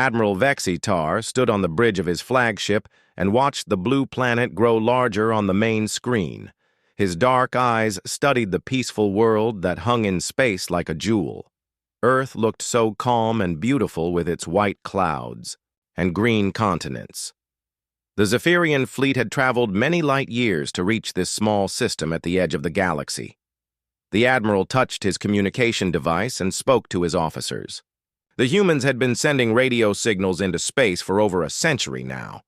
Admiral Vexitar stood on the bridge of his flagship and watched the blue planet grow larger on the main screen. His dark eyes studied the peaceful world that hung in space like a jewel. Earth looked so calm and beautiful with its white clouds and green continents. The Zephyrian fleet had traveled many light years to reach this small system at the edge of the galaxy. The Admiral touched his communication device and spoke to his officers. The humans had been sending radio signals into space for over a century now.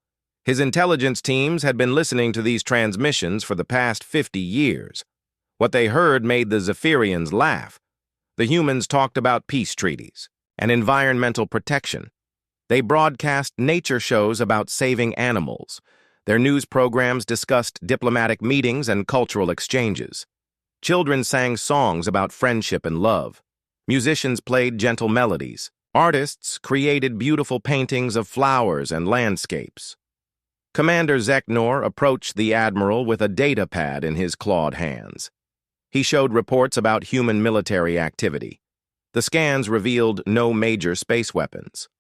His intelligence teams had been listening to these transmissions for the past 50 years. What they heard made the Zephyrians laugh. The humans talked about peace treaties and environmental protection. They broadcast nature shows about saving animals. Their news programs discussed diplomatic meetings and cultural exchanges. Children sang songs about friendship and love. Musicians played gentle melodies. Artists created beautiful paintings of flowers and landscapes. Commander Zeknor approached the Admiral with a data pad in his clawed hands. He showed reports about human military activity. The scans revealed no major space weapons.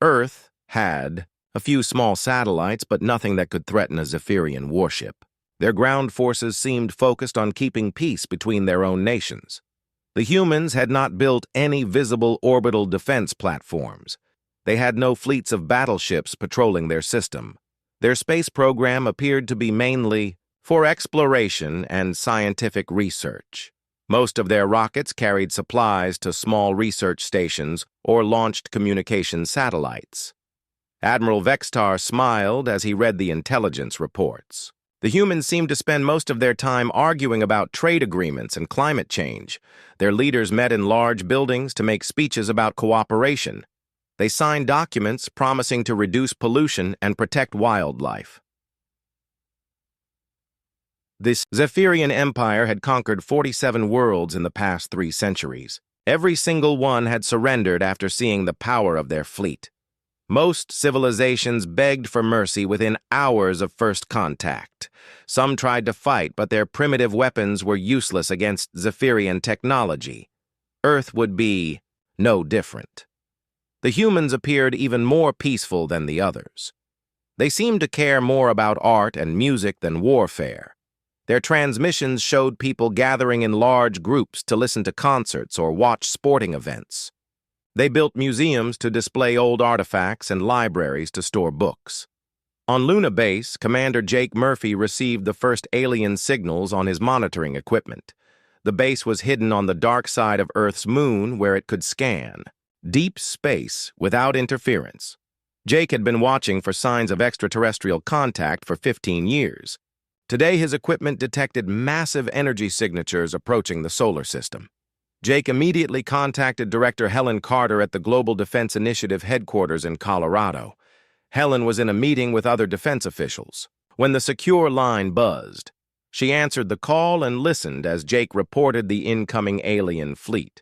Earth had a few small satellites, but nothing that could threaten a Zephyrian warship. Their ground forces seemed focused on keeping peace between their own nations. The humans had not built any visible orbital defense platforms. They had no fleets of battleships patrolling their system. Their space program appeared to be mainly for exploration and scientific research. Most of their rockets carried supplies to small research stations or launched communication satellites. Admiral Vexitar smiled as he read the intelligence reports. The humans seemed to spend most of their time arguing about trade agreements and climate change. Their leaders met in large buildings to make speeches about cooperation. They signed documents promising to reduce pollution and protect wildlife. This Zephyrian Empire had conquered 47 worlds in the past 3 centuries. Every single one had surrendered after seeing the power of their fleet. Most civilizations begged for mercy within hours of first contact. Some tried to fight, but their primitive weapons were useless against Zephyrian technology. Earth would be no different. The humans appeared even more peaceful than the others. They seemed to care more about art and music than warfare. Their transmissions showed people gathering in large groups to listen to concerts or watch sporting events. They built museums to display old artifacts and libraries to store books. On Luna Base, Commander Jake Murphy received the first alien signals on his monitoring equipment. The base was hidden on the dark side of Earth's moon where it could scan deep space without interference. Jake had been watching for signs of extraterrestrial contact for 15 years. Today, his equipment detected massive energy signatures approaching the solar system. Jake immediately contacted Director Helen Carter at the Global Defense Initiative headquarters in Colorado. Helen was in a meeting with other defense officials. When the secure line buzzed, she answered the call and listened as Jake reported the incoming alien fleet.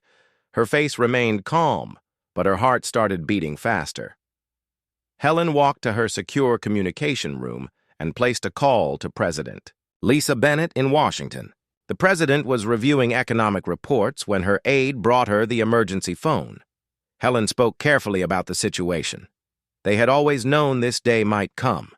Her face remained calm, but her heart started beating faster. Helen walked to her secure communication room and placed a call to President Lisa Bennett in Washington. The president was reviewing economic reports when her aide brought her the emergency phone. Helen spoke carefully about the situation. They had always known this day might come.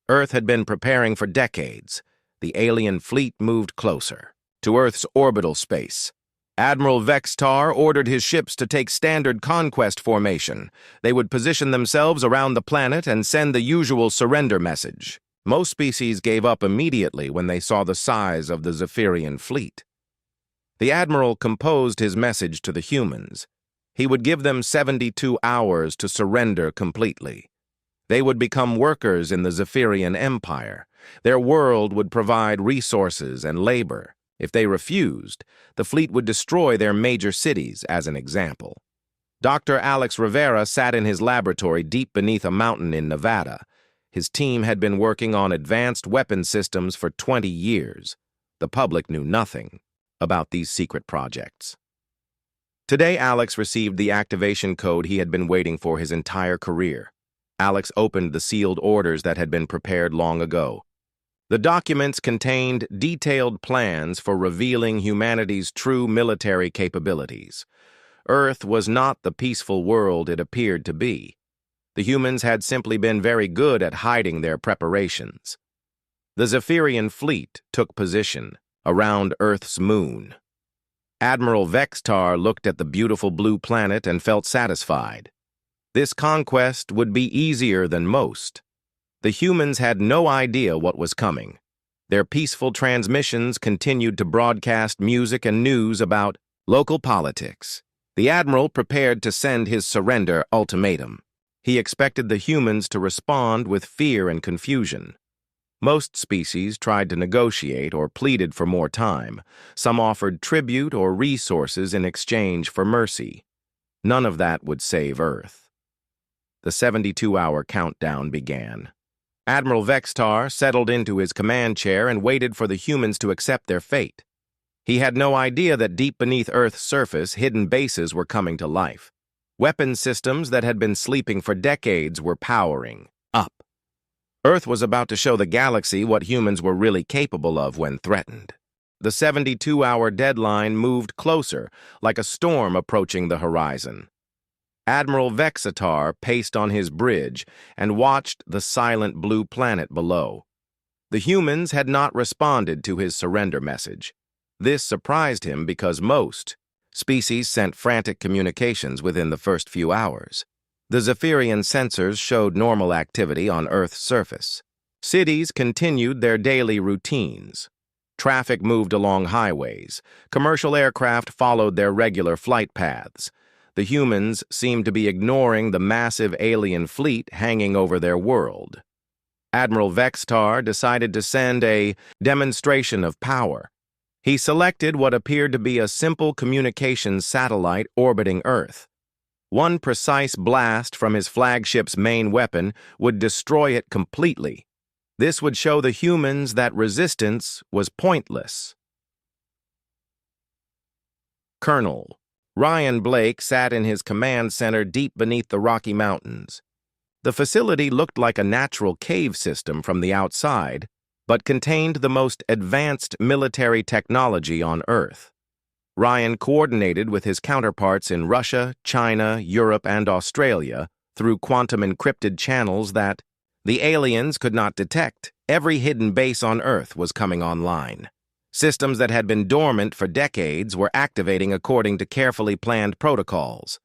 Earth had been preparing for decades. The alien fleet moved closer to Earth's orbital space. Admiral Vexitar ordered his ships to take standard conquest formation. They would position themselves around the planet and send the usual surrender message. Most species gave up immediately when they saw the size of the Zephyrian fleet. The Admiral composed his message to the humans. He would give them 72 hours to surrender completely. They would become workers in the Zephyrian Empire. Their world would provide resources and labor. If they refused, the fleet would destroy their major cities, as an example. Dr. Alex Rivera sat in his laboratory deep beneath a mountain in Nevada. His team had been working on advanced weapon systems for 20 years. The public knew nothing about these secret projects. Today, Alex received the activation code he had been waiting for his entire career. Alex opened the sealed orders that had been prepared long ago. The documents contained detailed plans for revealing humanity's true military capabilities. Earth was not the peaceful world it appeared to be. The humans had simply been very good at hiding their preparations. The Zephyrian fleet took position around Earth's moon. Admiral Vextar looked at the beautiful blue planet and felt satisfied. This conquest would be easier than most. The humans had no idea what was coming. Their peaceful transmissions continued to broadcast music and news about local politics. The Admiral prepared to send his surrender ultimatum. He expected the humans to respond with fear and confusion. Most species tried to negotiate or pleaded for more time. Some offered tribute or resources in exchange for mercy. None of that would save Earth. The 72-hour countdown began. Admiral Vextar settled into his command chair and waited for the humans to accept their fate. He had no idea that deep beneath Earth's surface, hidden bases were coming to life. Weapon systems that had been sleeping for decades were powering up. Earth was about to show the galaxy what humans were really capable of when threatened. The 72-hour deadline moved closer, like a storm approaching the horizon. Admiral Vexatar paced on his bridge and watched the silent blue planet below. The humans had not responded to his surrender message. This surprised him because most species sent frantic communications within the first few hours. The Zephyrian sensors showed normal activity on Earth's surface. Cities continued their daily routines. Traffic moved along highways. Commercial aircraft followed their regular flight paths. The humans seemed to be ignoring the massive alien fleet hanging over their world. Admiral Vextar decided to send a demonstration of power. He selected what appeared to be a simple communications satellite orbiting Earth. One precise blast from his flagship's main weapon would destroy it completely. This would show the humans that resistance was pointless. Colonel Ryan Blake sat in his command center deep beneath the Rocky Mountains. The facility looked like a natural cave system from the outside, but contained the most advanced military technology on Earth. Ryan coordinated with his counterparts in Russia, China, Europe, and Australia through quantum-encrypted channels that the aliens could not detect. Every hidden base on Earth was coming online. Systems that had been dormant for decades were activating according to carefully planned protocols.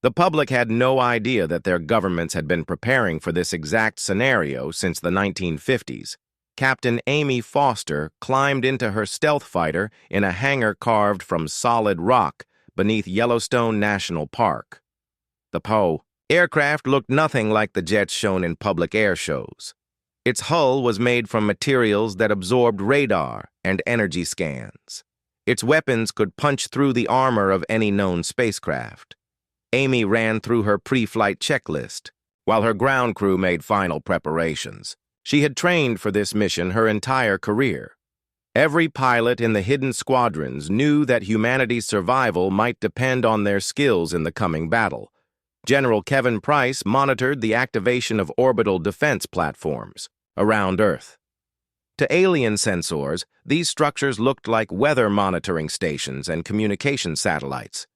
The public had no idea that their governments had been preparing for this exact scenario since the 1950s. Captain Amy Foster climbed into her stealth fighter in a hangar carved from solid rock beneath Yellowstone National Park. The Poe aircraft looked nothing like the jets shown in public air shows. Its hull was made from materials that absorbed radar and energy scans. Its weapons could punch through the armor of any known spacecraft. Amy ran through her pre-flight checklist, while her ground crew made final preparations. She had trained for this mission her entire career. Every pilot in the hidden squadrons knew that humanity's survival might depend on their skills in the coming battle. General Kevin Price monitored the activation of orbital defense platforms around Earth. To alien sensors, these structures looked like weather monitoring stations and communication satellites.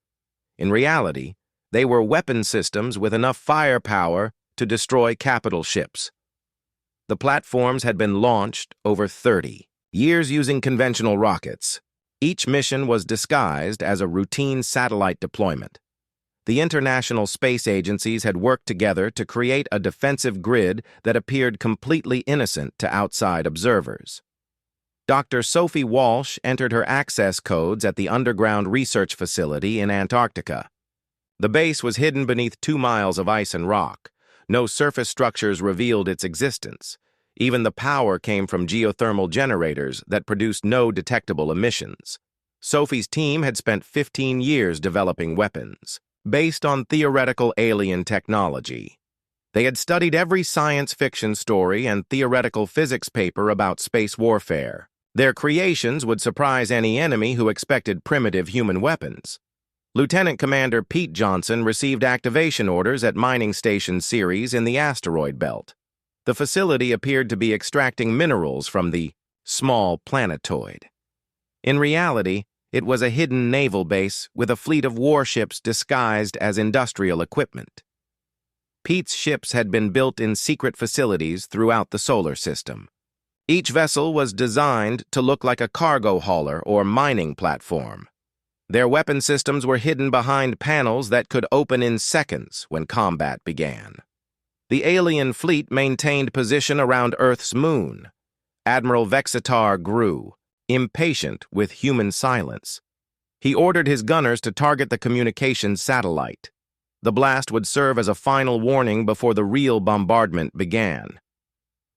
In reality, they were weapon systems with enough firepower to destroy capital ships. The platforms had been launched over 30 years using conventional rockets. Each mission was disguised as a routine satellite deployment. The international space agencies had worked together to create a defensive grid that appeared completely innocent to outside observers. Dr. Sophie Walsh entered her access codes at the underground research facility in Antarctica. The base was hidden beneath 2 miles of ice and rock. No surface structures revealed its existence. Even the power came from geothermal generators that produced no detectable emissions. Sophie's team had spent 15 years developing weapons, based on theoretical alien technology. They had studied every science fiction story and theoretical physics paper about space warfare. Their creations would surprise any enemy who expected primitive human weapons. Lieutenant Commander Pete Johnson received activation orders at Mining Station Ceres in the asteroid belt. The facility appeared to be extracting minerals from the small planetoid. In reality, it was a hidden naval base with a fleet of warships disguised as industrial equipment. Pete's ships had been built in secret facilities throughout the solar system. Each vessel was designed to look like a cargo hauler or mining platform. Their weapon systems were hidden behind panels that could open in seconds when combat began. The alien fleet maintained position around Earth's moon. Admiral Vexitar grew, impatient with human silence. He ordered his gunners to target the communications satellite. The blast would serve as a final warning before the real bombardment began.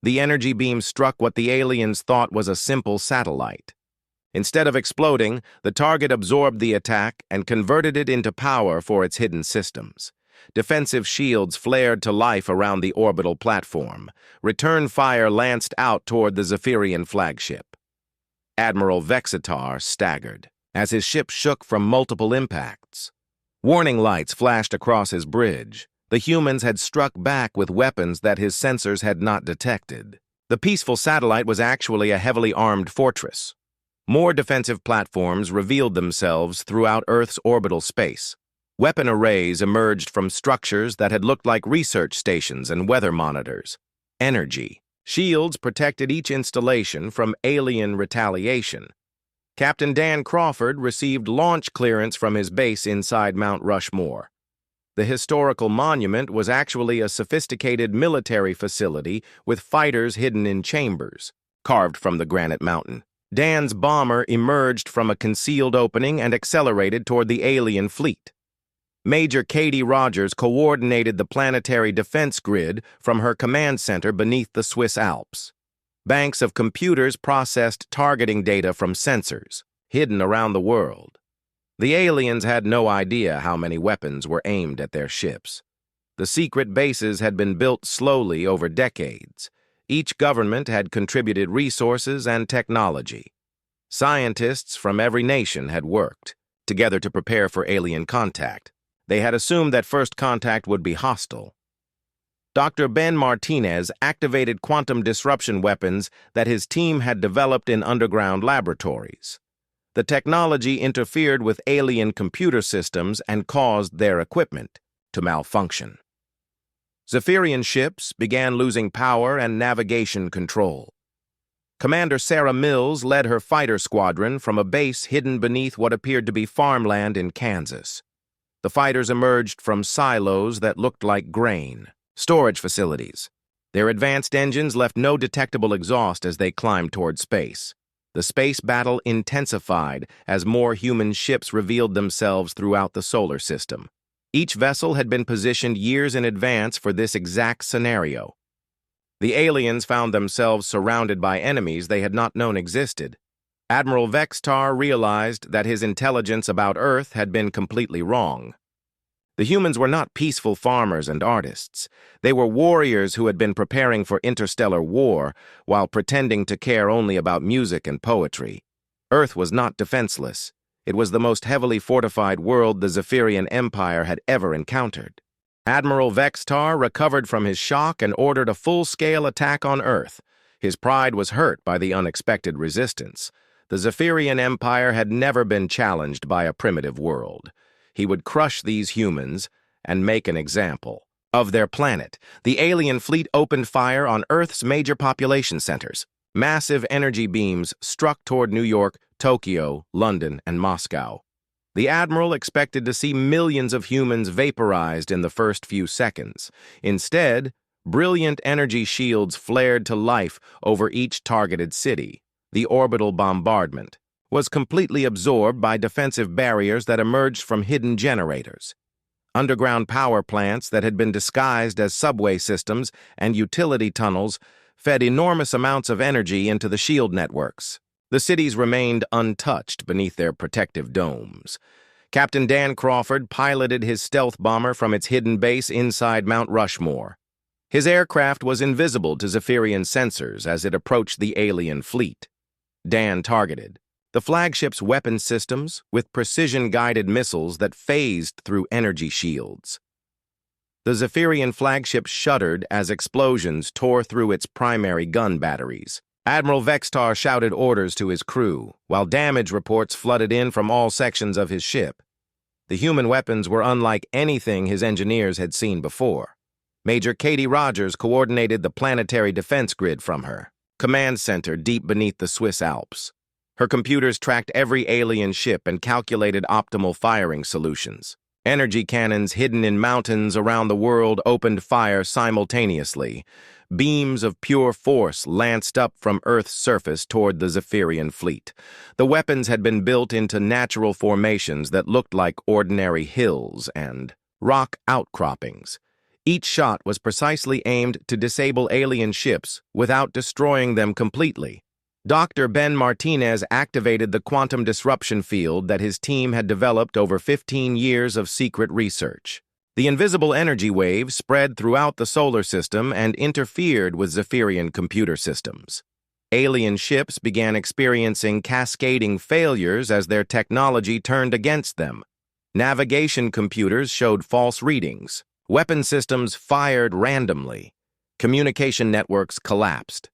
The energy beam struck what the aliens thought was a simple satellite. Instead of exploding, the target absorbed the attack and converted it into power for its hidden systems. Defensive shields flared to life around the orbital platform. Return fire lanced out toward the Zephyrian flagship. Admiral Vexitar staggered as his ship shook from multiple impacts. Warning lights flashed across his bridge. The humans had struck back with weapons that his sensors had not detected. The peaceful satellite was actually a heavily armed fortress. More defensive platforms revealed themselves throughout Earth's orbital space. Weapon arrays emerged from structures that had looked like research stations and weather monitors. Energy. Shields protected each installation from alien retaliation. Captain Dan Crawford received launch clearance from his base inside Mount Rushmore. The historical monument was actually a sophisticated military facility with fighters hidden in chambers, carved from the granite mountain. Dan's bomber emerged from a concealed opening and accelerated toward the alien fleet. Major Katie Rogers coordinated the planetary defense grid from her command center beneath the Swiss Alps. Banks of computers processed targeting data from sensors, hidden around the world. The aliens had no idea how many weapons were aimed at their ships. The secret bases had been built slowly over decades. Each government had contributed resources and technology. Scientists from every nation had worked together to prepare for alien contact. They had assumed that first contact would be hostile. Dr. Ben Martinez activated quantum disruption weapons that his team had developed in underground laboratories. The technology interfered with alien computer systems and caused their equipment to malfunction. Zephyrian ships began losing power and navigation control. Commander Sarah Mills led her fighter squadron from a base hidden beneath what appeared to be farmland in Kansas. The fighters emerged from silos that looked like grain, storage facilities. Their advanced engines left no detectable exhaust as they climbed toward space. The space battle intensified as more human ships revealed themselves throughout the solar system. Each vessel had been positioned years in advance for this exact scenario. The aliens found themselves surrounded by enemies they had not known existed. Admiral Vexitar realized that his intelligence about Earth had been completely wrong. The humans were not peaceful farmers and artists. They were warriors who had been preparing for interstellar war while pretending to care only about music and poetry. Earth was not defenseless. It was the most heavily fortified world the Zephyrian Empire had ever encountered. Admiral Vexitar recovered from his shock and ordered a full-scale attack on Earth. His pride was hurt by the unexpected resistance. The Zephyrian Empire had never been challenged by a primitive world. He would crush these humans and make an example of their planet. The alien fleet opened fire on Earth's major population centers. Massive energy beams struck toward New York, Tokyo, London, and Moscow. The Admiral expected to see millions of humans vaporized in the first few seconds. Instead, brilliant energy shields flared to life over each targeted city. The orbital bombardment was completely absorbed by defensive barriers that emerged from hidden generators. Underground power plants that had been disguised as subway systems and utility tunnels fed enormous amounts of energy into the shield networks. The cities remained untouched beneath their protective domes. Captain Dan Crawford piloted his stealth bomber from its hidden base inside Mount Rushmore. His aircraft was invisible to Zephyrian sensors as it approached the alien fleet. Dan targeted the flagship's weapon systems with precision-guided missiles that phased through energy shields. The Zephyrian flagship shuddered as explosions tore through its primary gun batteries. Admiral Vexitar shouted orders to his crew, while damage reports flooded in from all sections of his ship. The human weapons were unlike anything his engineers had seen before. Major Katie Rogers coordinated the planetary defense grid from her command center deep beneath the Swiss Alps. Her computers tracked every alien ship and calculated optimal firing solutions. Energy cannons hidden in mountains around the world opened fire simultaneously. Beams of pure force lanced up from Earth's surface toward the Zephyrian fleet. The weapons had been built into natural formations that looked like ordinary hills and rock outcroppings. Each shot was precisely aimed to disable alien ships without destroying them completely. Dr. Ben Martinez activated the quantum disruption field that his team had developed over 15 years of secret research. The invisible energy wave spread throughout the solar system and interfered with Zephyrian computer systems. Alien ships began experiencing cascading failures as their technology turned against them. Navigation computers showed false readings. Weapon systems fired randomly. Communication networks collapsed.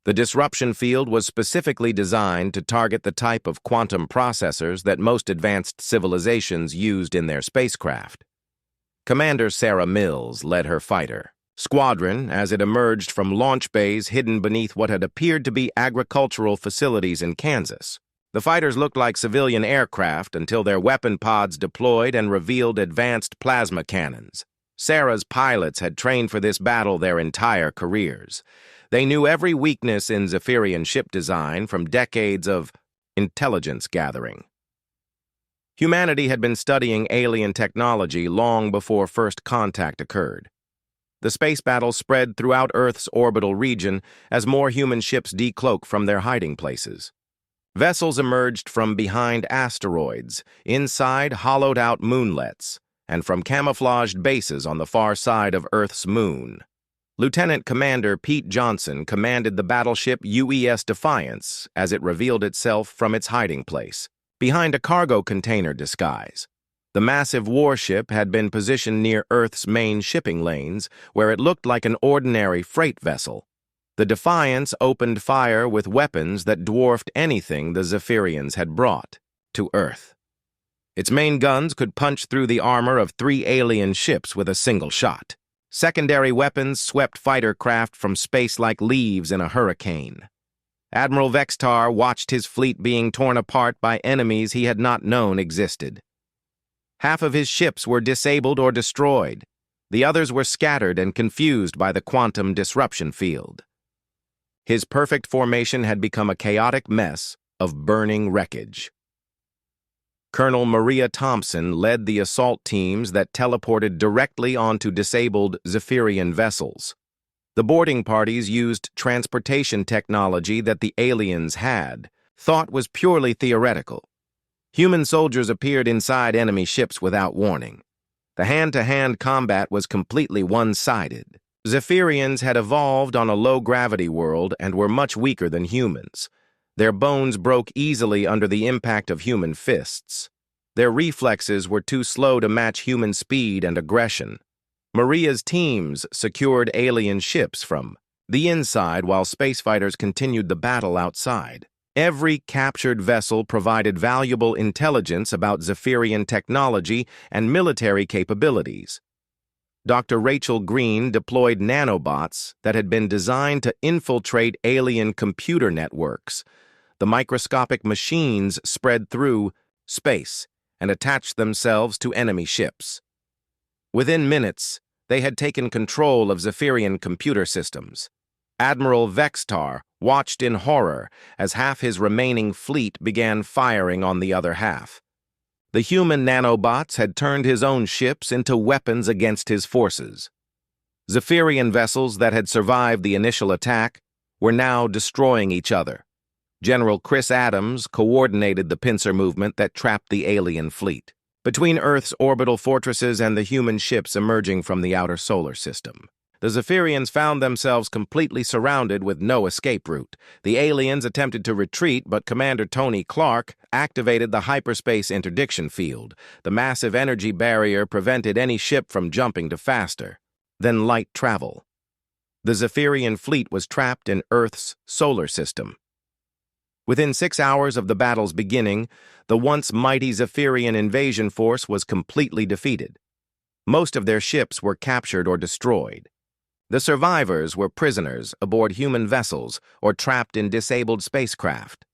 The disruption field was specifically designed to target the type of quantum processors that most advanced civilizations used in their spacecraft. Commander Sarah Mills led her fighter squadron as it emerged from launch bays hidden beneath what had appeared to be agricultural facilities in Kansas. The fighters looked like civilian aircraft until their weapon pods deployed and revealed advanced plasma cannons. Sarah's pilots had trained for this battle their entire careers. They knew every weakness in Zephyrian ship design from decades of intelligence gathering. Humanity had been studying alien technology long before first contact occurred. The space battle spread throughout Earth's orbital region as more human ships decloaked from their hiding places. Vessels emerged from behind asteroids, inside hollowed-out moonlets, and from camouflaged bases on the far side of Earth's moon. Lieutenant Commander Pete Johnson commanded the battleship UES Defiance as it revealed itself from its hiding place, behind a cargo container disguise. The massive warship had been positioned near Earth's main shipping lanes, where it looked like an ordinary freight vessel. The Defiance opened fire with weapons that dwarfed anything the Zephyrians had brought to Earth. Its main guns could punch through the armor of 3 alien ships with a single shot. Secondary weapons swept fighter craft from space like leaves in a hurricane. Admiral Vextar watched his fleet being torn apart by enemies he had not known existed. Half of his ships were disabled or destroyed. The others were scattered and confused by the quantum disruption field. His perfect formation had become a chaotic mess of burning wreckage. Colonel Maria Thompson led the assault teams that teleported directly onto disabled Zephyrian vessels. The boarding parties used transportation technology that the aliens had, thought was purely theoretical. Human soldiers appeared inside enemy ships without warning. The hand-to-hand combat was completely one-sided. Zephyrians had evolved on a low-gravity world and were much weaker than humans. Their bones broke easily under the impact of human fists. Their reflexes were too slow to match human speed and aggression. Maria's teams secured alien ships from the inside while spacefighters continued the battle outside. Every captured vessel provided valuable intelligence about Zephyrian technology and military capabilities. Dr. Rachel Green deployed nanobots that had been designed to infiltrate alien computer networks. The microscopic machines spread through space and attached themselves to enemy ships. Within minutes, they had taken control of Zephyrian computer systems. Admiral Vextar watched in horror as half his remaining fleet began firing on the other half. The human nanobots had turned his own ships into weapons against his forces. Zephyrian vessels that had survived the initial attack were now destroying each other. General Chris Adams coordinated the pincer movement that trapped the alien fleet between Earth's orbital fortresses and the human ships emerging from the outer solar system. The Zephyrians found themselves completely surrounded with no escape route. The aliens attempted to retreat, but Commander Tony Clark activated the hyperspace interdiction field. The massive energy barrier prevented any ship from jumping to faster than light travel. The Zephyrian fleet was trapped in Earth's solar system. Within 6 hours of the battle's beginning, the once mighty Zephyrian invasion force was completely defeated. Most of their ships were captured or destroyed. The survivors were prisoners aboard human vessels or trapped in disabled spacecraft.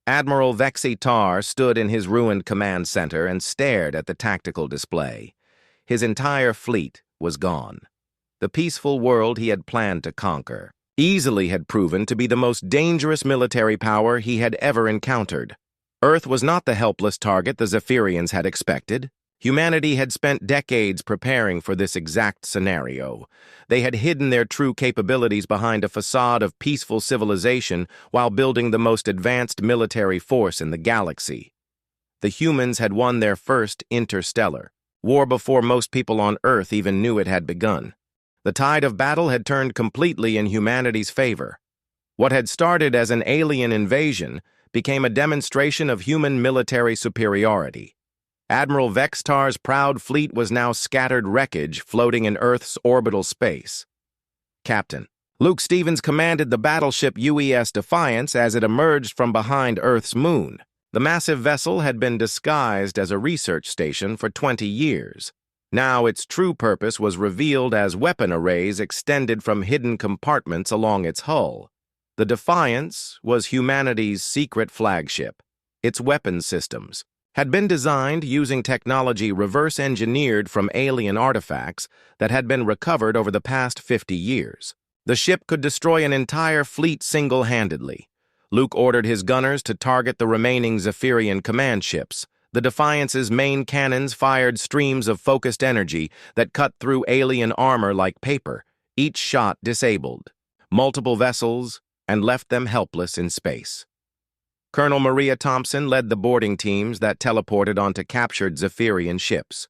Admiral Vexi Tar stood in his ruined command center and stared at the tactical display. His entire fleet was gone. The peaceful world he had planned to conquer easily had proven to be the most dangerous military power he had ever encountered. Earth was not the helpless target the Zephyrians had expected. Humanity had spent decades preparing for this exact scenario. They had hidden their true capabilities behind a facade of peaceful civilization while building the most advanced military force in the galaxy. The humans had won their first interstellar war before most people on Earth even knew it had begun. The tide of battle had turned completely in humanity's favor. What had started as an alien invasion became a demonstration of human military superiority. Admiral Vextar's proud fleet was now scattered wreckage floating in Earth's orbital space. Captain Luke Stevens commanded the battleship UES Defiance as it emerged from behind Earth's moon. The massive vessel had been disguised as a research station for 20 years. Now its true purpose was revealed as weapon arrays extended from hidden compartments along its hull. The Defiance was humanity's secret flagship. Its weapon systems had been designed using technology reverse-engineered from alien artifacts that had been recovered over the past 50 years. The ship could destroy an entire fleet single-handedly. Luke ordered his gunners to target the remaining Zephyrian command ships. The Defiance's main cannons fired streams of focused energy that cut through alien armor like paper, each shot disabled multiple vessels and left them helpless in space. Colonel Maria Thompson led the boarding teams that teleported onto captured Zephyrian ships.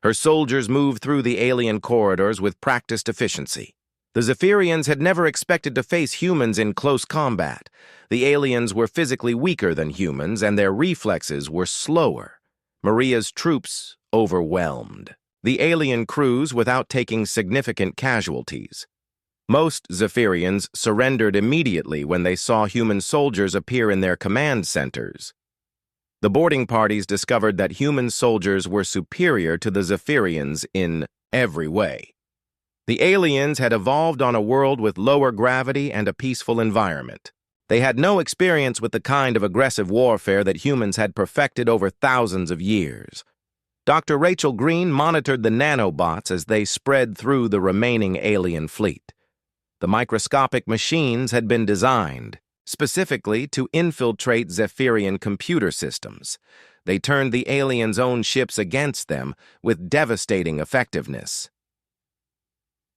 Her soldiers moved through the alien corridors with practiced efficiency. The Zephyrians had never expected to face humans in close combat. The aliens were physically weaker than humans, and their reflexes were slower. Maria's troops overwhelmed the alien crews without taking significant casualties. Most Zephyrians surrendered immediately when they saw human soldiers appear in their command centers. The boarding parties discovered that human soldiers were superior to the Zephyrians in every way. The aliens had evolved on a world with lower gravity and a peaceful environment. They had no experience with the kind of aggressive warfare that humans had perfected over thousands of years. Dr. Rachel Green monitored the nanobots as they spread through the remaining alien fleet. The microscopic machines had been designed specifically to infiltrate Zephyrian computer systems. They turned the aliens' own ships against them with devastating effectiveness.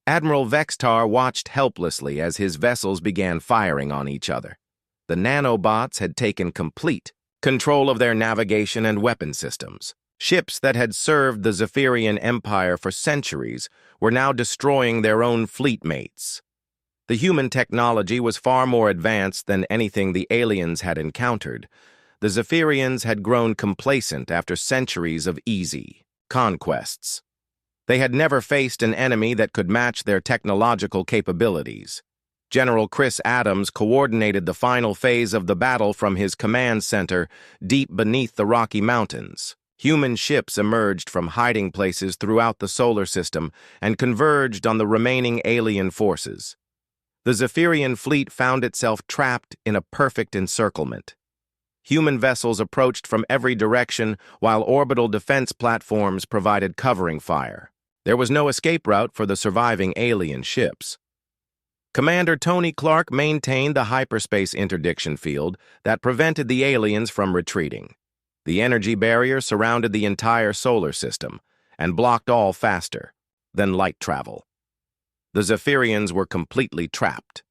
Admiral Vextar watched helplessly as his vessels began firing on each other. The nanobots had taken complete control of their navigation and weapon systems. Ships that had served the Zephyrian Empire for centuries were now destroying their own fleet mates. The human technology was far more advanced than anything the aliens had encountered. The Zephyrians had grown complacent after centuries of easy conquests. They had never faced an enemy that could match their technological capabilities. General Chris Adams coordinated the final phase of the battle from his command center deep beneath the Rocky Mountains. Human ships emerged from hiding places throughout the solar system and converged on the remaining alien forces. The Zephyrian fleet found itself trapped in a perfect encirclement. Human vessels approached from every direction while orbital defense platforms provided covering fire. There was no escape route for the surviving alien ships. Commander Tony Clark maintained the hyperspace interdiction field that prevented the aliens from retreating. The energy barrier surrounded the entire solar system and blocked all faster than light travel. The Zephyrians were completely trapped.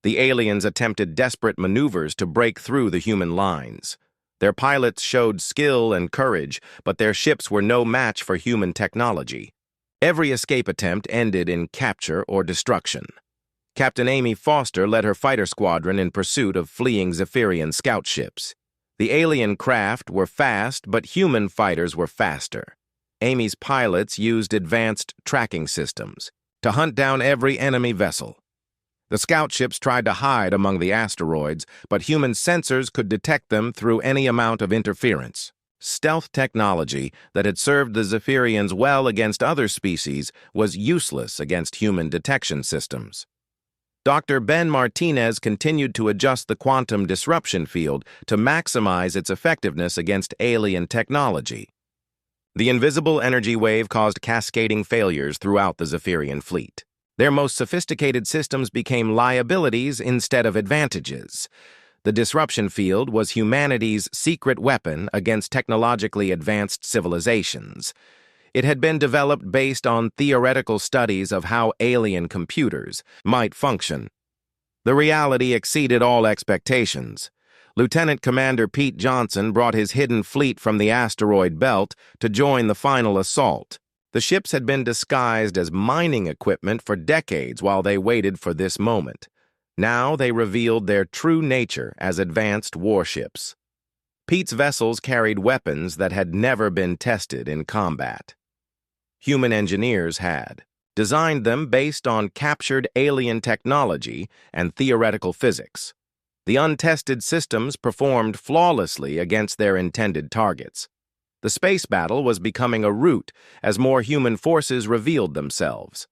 The aliens attempted desperate maneuvers to break through the human lines. Their pilots showed skill and courage, but their ships were no match for human technology. Every escape attempt ended in capture or destruction. Captain Amy Foster led her fighter squadron in pursuit of fleeing Zephyrian scout ships. The alien craft were fast, but human fighters were faster. Amy's pilots used advanced tracking systems to hunt down every enemy vessel. The scout ships tried to hide among the asteroids, but human sensors could detect them through any amount of interference. Stealth technology that had served the Zephyrians well against other species was useless against human detection systems. Dr. Ben Martinez continued to adjust the quantum disruption field to maximize its effectiveness against alien technology. The invisible energy wave caused cascading failures throughout the Zephyrian fleet. Their most sophisticated systems became liabilities instead of advantages. The disruption field was humanity's secret weapon against technologically advanced civilizations. It had been developed based on theoretical studies of how alien computers might function. The reality exceeded all expectations. Lieutenant Commander Pete Johnson brought his hidden fleet from the asteroid belt to join the final assault. The ships had been disguised as mining equipment for decades while they waited for this moment. Now they revealed their true nature as advanced warships. Pete's vessels carried weapons that had never been tested in combat. Human engineers had designed them based on captured alien technology and theoretical physics. The untested systems performed flawlessly against their intended targets. The space battle was becoming a rout as more human forces revealed themselves.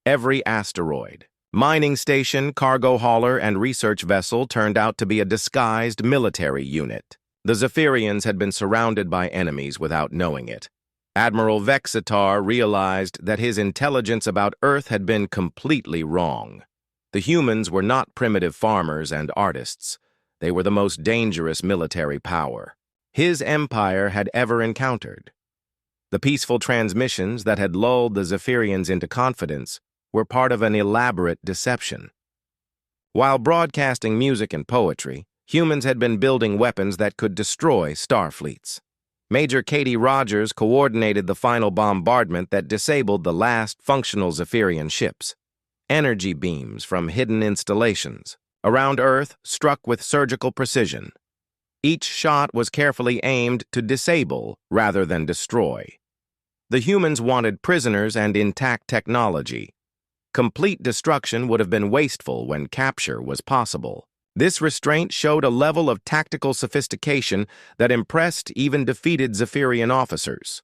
Every asteroid, mining station, cargo hauler, and research vessel turned out to be a disguised military unit. The Zephyrians had been surrounded by enemies without knowing it. Admiral Vexitar realized that his intelligence about Earth had been completely wrong. The humans were not primitive farmers and artists. They were the most dangerous military power his empire had ever encountered. The peaceful transmissions that had lulled the Zephyrians into confidence were part of an elaborate deception. While broadcasting music and poetry, humans had been building weapons that could destroy star fleets. Major Katie Rogers coordinated the final bombardment that disabled the last functional Zephyrian ships. Energy beams from hidden installations around Earth struck with surgical precision. Each shot was carefully aimed to disable rather than destroy. The humans wanted prisoners and intact technology. Complete destruction would have been wasteful when capture was possible. This restraint showed a level of tactical sophistication that impressed even defeated Zephyrian officers.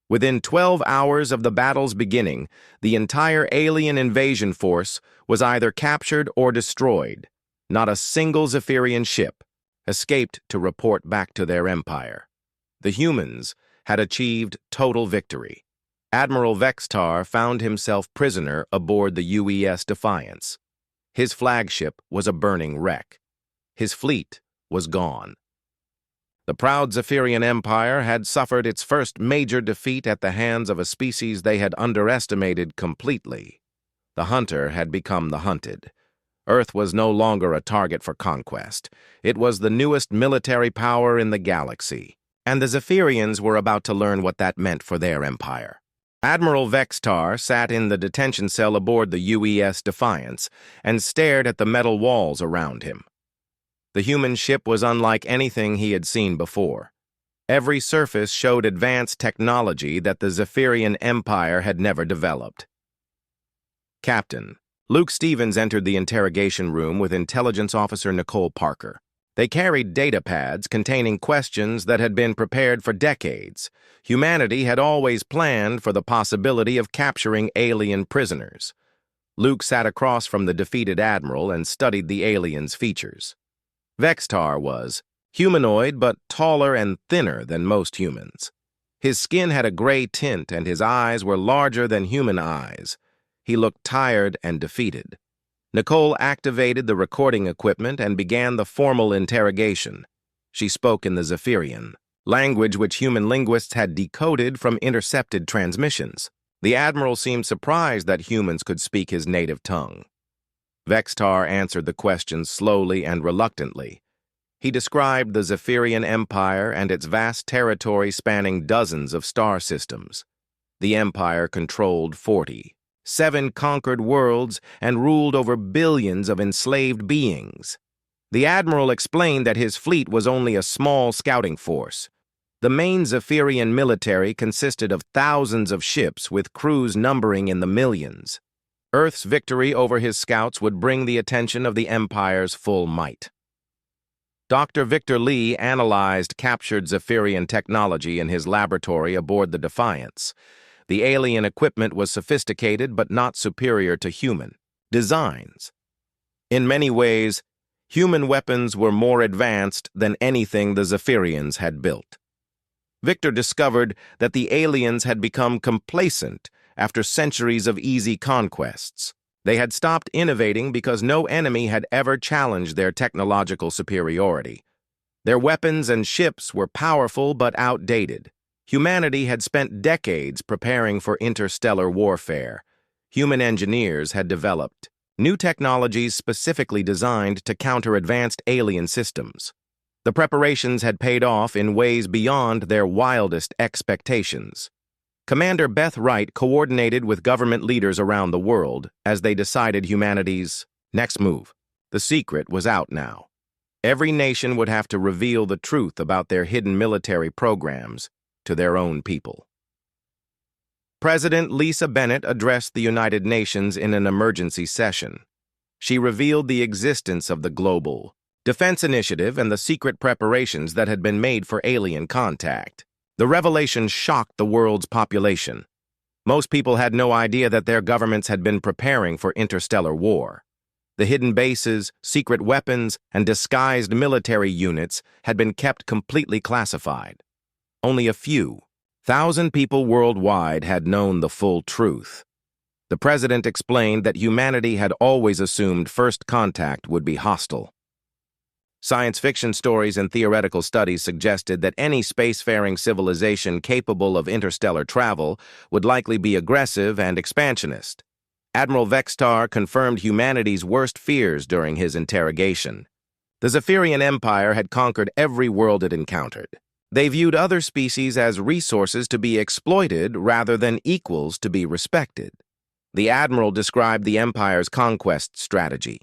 Within 12 hours of the battle's beginning, the entire alien invasion force was either captured or destroyed. Not a single Zephyrian ship escaped to report back to their empire. The humans had achieved total victory. Admiral Vexitar found himself prisoner aboard the UES Defiance. His flagship was a burning wreck. His fleet was gone. The proud Zephyrian Empire had suffered its first major defeat at the hands of a species they had underestimated completely. The hunter had become the hunted. Earth was no longer a target for conquest. It was the newest military power in the galaxy, and the Zephyrians were about to learn what that meant for their empire. Admiral Vexitar sat in the detention cell aboard the UES Defiance and stared at the metal walls around him. The human ship was unlike anything he had seen before. Every surface showed advanced technology that the Zephyrian Empire had never developed. Captain Luke Stevens entered the interrogation room with Intelligence Officer Nicole Parker. They carried data pads containing questions that had been prepared for decades. Humanity had always planned for the possibility of capturing alien prisoners. Luke sat across from the defeated admiral and studied the alien's features. Vexitar was humanoid but taller and thinner than most humans. His skin had a gray tint and his eyes were larger than human eyes. He looked tired and defeated. Nicole activated the recording equipment and began the formal interrogation. She spoke in the Zephyrian, language which human linguists had decoded from intercepted transmissions. The admiral seemed surprised that humans could speak his native tongue. Vexitar answered the questions slowly and reluctantly. He described the Zephyrian Empire and its vast territory spanning dozens of star systems. The Empire controlled 47 conquered worlds and ruled over billions of enslaved beings. The admiral explained that his fleet was only a small scouting force. The main Zephyrian military consisted of thousands of ships with crews numbering in the millions. Earth's victory over his scouts would bring the attention of the Empire's full might. Dr. Victor Lee analyzed captured Zephyrian technology in his laboratory aboard the Defiance. The alien equipment was sophisticated but not superior to human designs. In many ways, human weapons were more advanced than anything the Zephyrians had built. Victor discovered that the aliens had become complacent after centuries of easy conquests. They had stopped innovating because no enemy had ever challenged their technological superiority. Their weapons and ships were powerful but outdated. Humanity had spent decades preparing for interstellar warfare. Human engineers had developed new technologies specifically designed to counter advanced alien systems. The preparations had paid off in ways beyond their wildest expectations. Commander Beth Wright coordinated with government leaders around the world as they decided humanity's next move. The secret was out now. Every nation would have to reveal the truth about their hidden military programs to their own people. President Lisa Bennett addressed the United Nations in an emergency session. She revealed the existence of the Global Defense Initiative and the secret preparations that had been made for alien contact. The revelation shocked the world's population. Most people had no idea that their governments had been preparing for interstellar war. The hidden bases, secret weapons, and disguised military units had been kept completely classified. Only a few, 1,000 people worldwide had known the full truth. The president explained that humanity had always assumed first contact would be hostile. Science fiction stories and theoretical studies suggested that any spacefaring civilization capable of interstellar travel would likely be aggressive and expansionist. Admiral Vextar confirmed humanity's worst fears during his interrogation. The Zephyrian Empire had conquered every world it encountered. They viewed other species as resources to be exploited rather than equals to be respected. The admiral described the Empire's conquest strategy.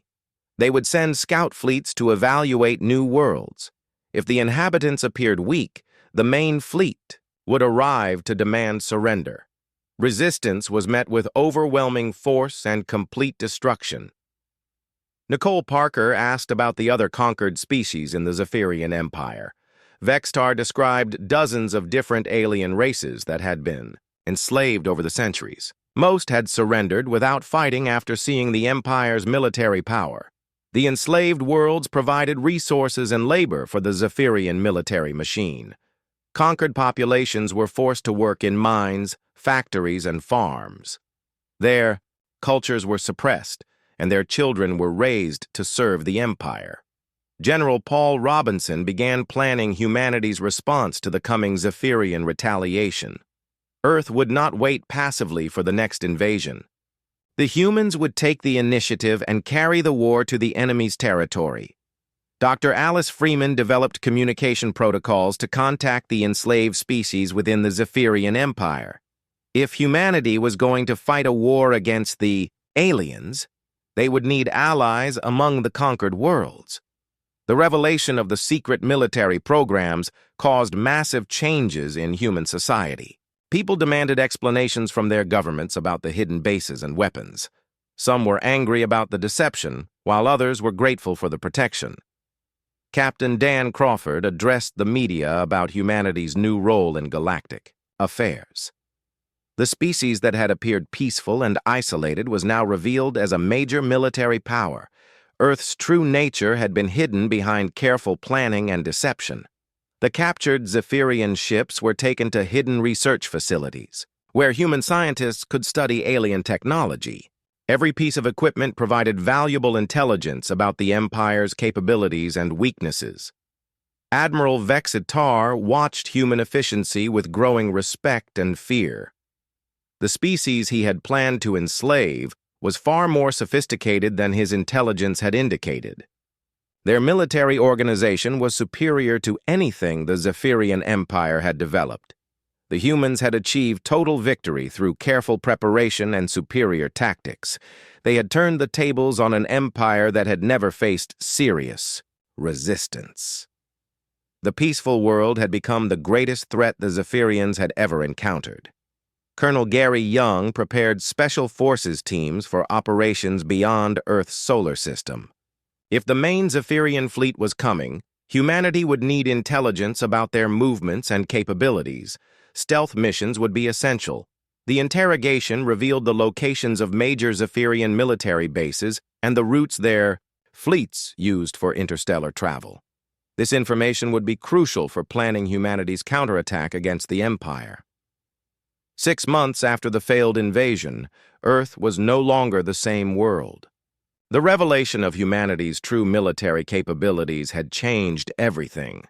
They would send scout fleets to evaluate new worlds. If the inhabitants appeared weak, the main fleet would arrive to demand surrender. Resistance was met with overwhelming force and complete destruction. Nicole Parker asked about the other conquered species in the Zephyrian Empire. Vextar described dozens of different alien races that had been enslaved over the centuries. Most had surrendered without fighting after seeing the Empire's military power. The enslaved worlds provided resources and labor for the Zephyrian military machine. Conquered populations were forced to work in mines, factories, and farms. There, cultures were suppressed, and their children were raised to serve the Empire. General Paul Robinson began planning humanity's response to the coming Zephyrian retaliation. Earth would not wait passively for the next invasion. The humans would take the initiative and carry the war to the enemy's territory. Dr. Alice Freeman developed communication protocols to contact the enslaved species within the Zephyrian Empire. If humanity was going to fight a war against the aliens, they would need allies among the conquered worlds. The revelation of the secret military programs caused massive changes in human society. People demanded explanations from their governments about the hidden bases and weapons. Some were angry about the deception, while others were grateful for the protection. Captain Dan Crawford addressed the media about humanity's new role in galactic affairs. The species that had appeared peaceful and isolated was now revealed as a major military power. Earth's true nature had been hidden behind careful planning and deception. The captured Zephyrian ships were taken to hidden research facilities, where human scientists could study alien technology. Every piece of equipment provided valuable intelligence about the Empire's capabilities and weaknesses. Admiral Vexitar watched human efficiency with growing respect and fear. The species he had planned to enslave was far more sophisticated than his intelligence had indicated. Their military organization was superior to anything the Zephyrian Empire had developed. The humans had achieved total victory through careful preparation and superior tactics. They had turned the tables on an empire that had never faced serious resistance. The peaceful world had become the greatest threat the Zephyrians had ever encountered. Colonel Gary Young prepared special forces teams for operations beyond Earth's solar system. If the main Zephyrian fleet was coming, Humanity would need intelligence about their movements and capabilities. Stealth missions would be essential. The interrogation revealed the locations of major Zephyrian military bases and the routes their fleets used for interstellar travel. This information would be crucial for planning humanity's counterattack against the Empire. 6 months after the failed invasion, Earth was no longer the same world. The revelation of humanity's true military capabilities had changed everything.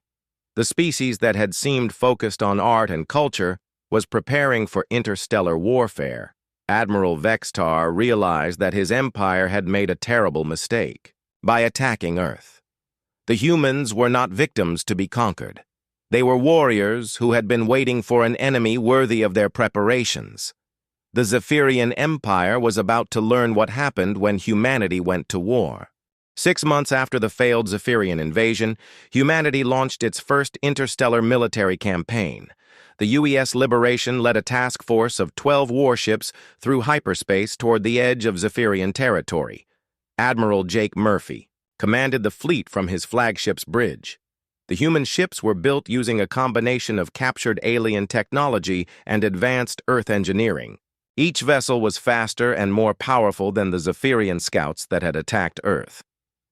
The species that had seemed focused on art and culture was preparing for interstellar warfare. Admiral Vextar realized that his empire had made a terrible mistake by attacking Earth. The humans were not victims to be conquered. They were warriors who had been waiting for an enemy worthy of their preparations. The Zephyrian Empire was about to learn what happened when humanity went to war. 6 months after the failed Zephyrian invasion, humanity launched its first interstellar military campaign. The UES Liberation led a task force of 12 warships through hyperspace toward the edge of Zephyrian territory. Admiral Jake Murphy commanded the fleet from his flagship's bridge. The human ships were built using a combination of captured alien technology and advanced Earth engineering. Each vessel was faster and more powerful than the Zephyrian scouts that had attacked Earth.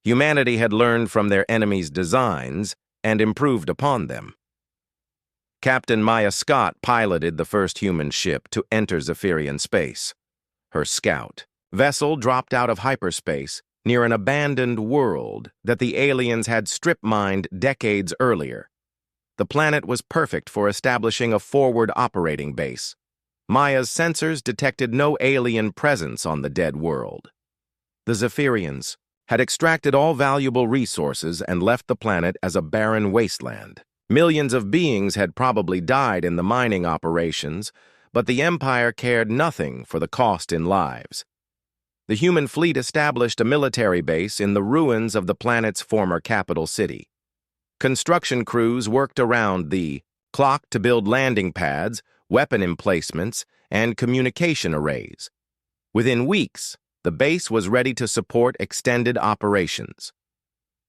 Humanity had learned from their enemies' designs and improved upon them. Captain Maya Scott piloted the first human ship to enter Zephyrian space. Her Scout vessel dropped out of hyperspace near an abandoned world that the aliens had strip-mined decades earlier. The planet was perfect for establishing a forward operating base. Maya's sensors detected no alien presence on the dead world. The Zephyrians had extracted all valuable resources and left the planet as a barren wasteland. Millions of beings had probably died in the mining operations, but the Empire cared nothing for the cost in lives. The human fleet established a military base in the ruins of the planet's former capital city. Construction crews worked around the clock to build landing pads, weapon emplacements, and communication arrays. Within weeks, the base was ready to support extended operations.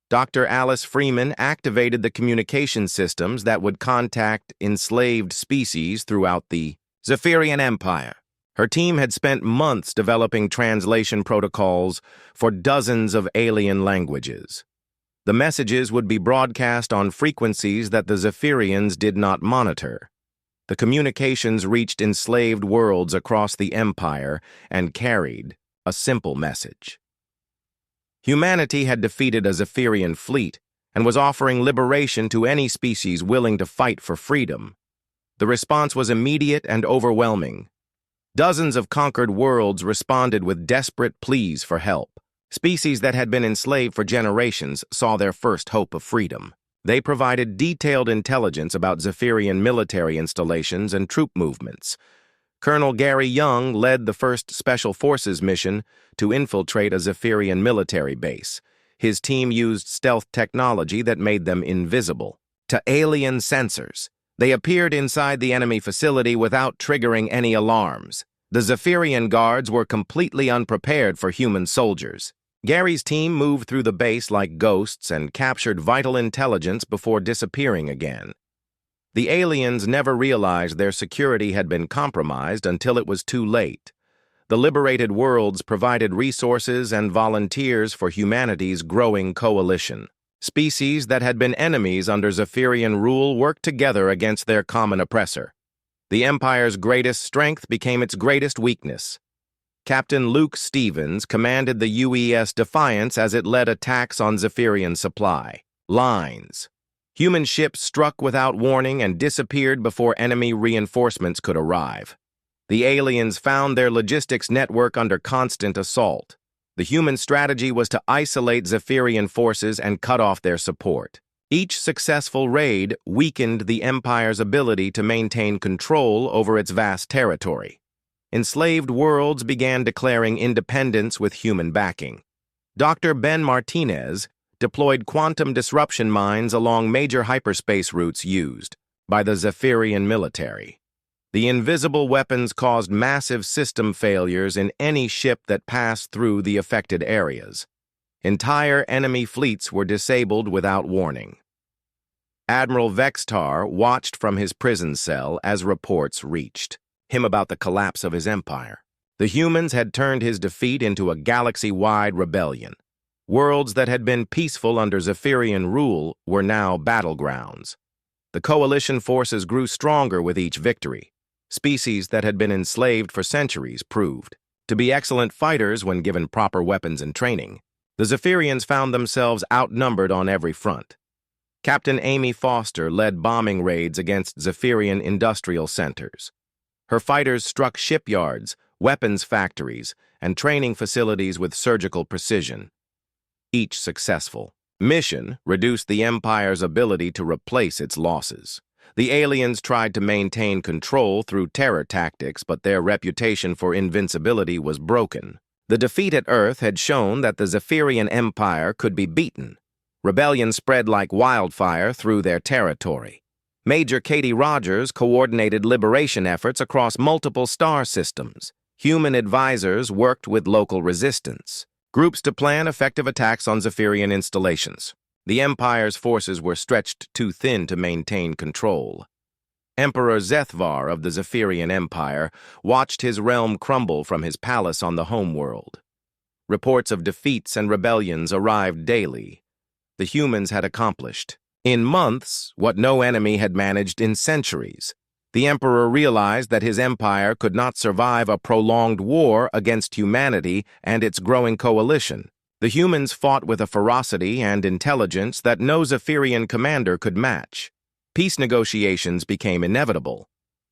Dr. Alice Freeman activated the communication systems that would contact enslaved species throughout the Zephyrian Empire. Her team had spent months developing translation protocols for dozens of alien languages. The messages would be broadcast on frequencies that the Zephyrians did not monitor. The communications reached enslaved worlds across the Empire and carried a simple message. Humanity had defeated a Zephyrian fleet and was offering liberation to any species willing to fight for freedom. The response was immediate and overwhelming. Dozens of conquered worlds responded with desperate pleas for help. Species that had been enslaved for generations saw their first hope of freedom. They provided detailed intelligence about Zephyrian military installations and troop movements. Colonel Gary Young led the first Special Forces mission to infiltrate a Zephyrian military base. His team used stealth technology that made them invisible to alien sensors. They appeared inside the enemy facility without triggering any alarms. The Zephyrian guards were completely unprepared for human soldiers. Gary's team moved through the base like ghosts and captured vital intelligence before disappearing again. The aliens never realized their security had been compromised until it was too late. The liberated worlds provided resources and volunteers for humanity's growing coalition. Species that had been enemies under Zephyrian rule worked together against their common oppressor. The Empire's greatest strength became its greatest weakness. Captain Luke Stevens commanded the UES Defiance as it led attacks on Zephyrian supply lines. Human ships struck without warning and disappeared before enemy reinforcements could arrive. The aliens found their logistics network under constant assault. The human strategy was to isolate Zephyrian forces and cut off their support. Each successful raid weakened the Empire's ability to maintain control over its vast territory. Enslaved worlds began declaring independence with human backing. Dr. Ben Martinez deployed quantum disruption mines along major hyperspace routes used by the Zephyrian military. The invisible weapons caused massive system failures in any ship that passed through the affected areas. Entire enemy fleets were disabled without warning. Admiral Vextar watched from his prison cell as reports reached him about the collapse of his empire. The humans had turned his defeat into a galaxy-wide rebellion. Worlds that had been peaceful under Zephyrian rule were now battlegrounds. The coalition forces grew stronger with each victory. Species that had been enslaved for centuries proved to be excellent fighters when given proper weapons and training. The Zephyrians found themselves outnumbered on every front. Captain Amy Foster led bombing raids against Zephyrian industrial centers. Her fighters struck shipyards, weapons factories, and training facilities with surgical precision. Each successful mission reduced the Empire's ability to replace its losses. The aliens tried to maintain control through terror tactics, but their reputation for invincibility was broken. The defeat at Earth had shown that the Zephyrian Empire could be beaten. Rebellion spread like wildfire through their territory. Major Katie Rogers coordinated liberation efforts across multiple star systems. Human advisors worked with local resistance groups to plan effective attacks on Zephyrian installations. The Empire's forces were stretched too thin to maintain control. Emperor Zethvar of the Zephyrian Empire watched his realm crumble from his palace on the homeworld. Reports of defeats and rebellions arrived daily. The humans had accomplished, in months, what no enemy had managed in centuries. The Emperor realized that his empire could not survive a prolonged war against humanity and its growing coalition. The humans fought with a ferocity and intelligence that no Zephyrian commander could match. Peace negotiations became inevitable.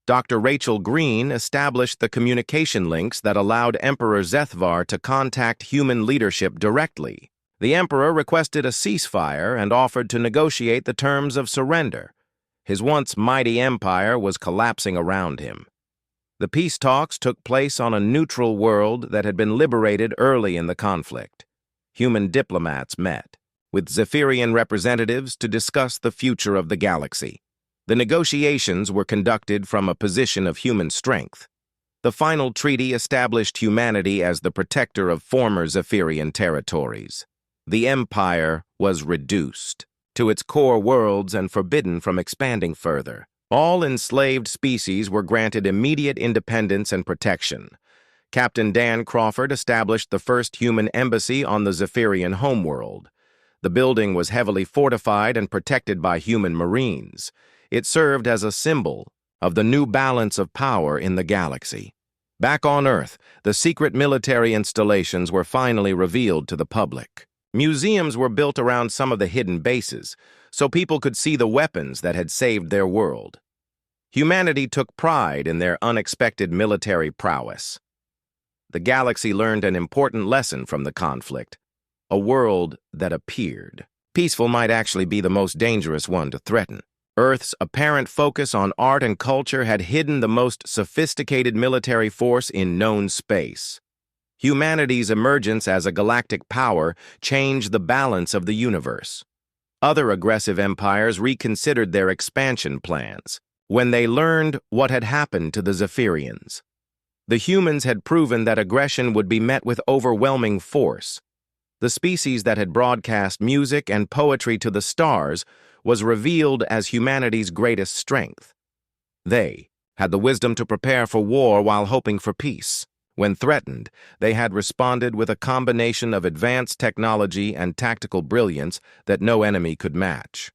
Dr. Rachel Green established the communication links that allowed Emperor Zethvar to contact human leadership directly. The Emperor requested a ceasefire and offered to negotiate the terms of surrender. His once mighty empire was collapsing around him. The peace talks took place on a neutral world that had been liberated early in the conflict. Human diplomats met with Zephyrian representatives to discuss the future of the galaxy. The negotiations were conducted from a position of human strength. The final treaty established humanity as the protector of former Zephyrian territories. The empire was reduced to its core worlds and forbidden from expanding further. All enslaved species were granted immediate independence and protection. Captain Dan Crawford established the first human embassy on the Zephyrian homeworld. The building was heavily fortified and protected by human marines. It served as a symbol of the new balance of power in the galaxy. Back on Earth, the secret military installations were finally revealed to the public. Museums were built around some of the hidden bases, so people could see the weapons that had saved their world. Humanity took pride in their unexpected military prowess. The galaxy learned an important lesson from the conflict. A world that appeared peaceful might actually be the most dangerous one to threaten. Earth's apparent focus on art and culture had hidden the most sophisticated military force in known space. Humanity's emergence as a galactic power changed the balance of the universe. Other aggressive empires reconsidered their expansion plans when they learned what had happened to the Zephyrians. The humans had proven that aggression would be met with overwhelming force. The species that had broadcast music and poetry to the stars was revealed as humanity's greatest strength. They had the wisdom to prepare for war while hoping for peace. When threatened, they had responded with a combination of advanced technology and tactical brilliance that no enemy could match.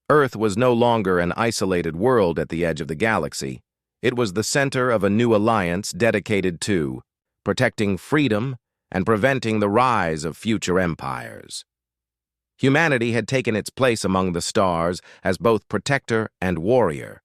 Earth was no longer an isolated world at the edge of the galaxy. It was the center of a new alliance dedicated to protecting freedom and preventing the rise of future empires. Humanity had taken its place among the stars as both protector and warrior.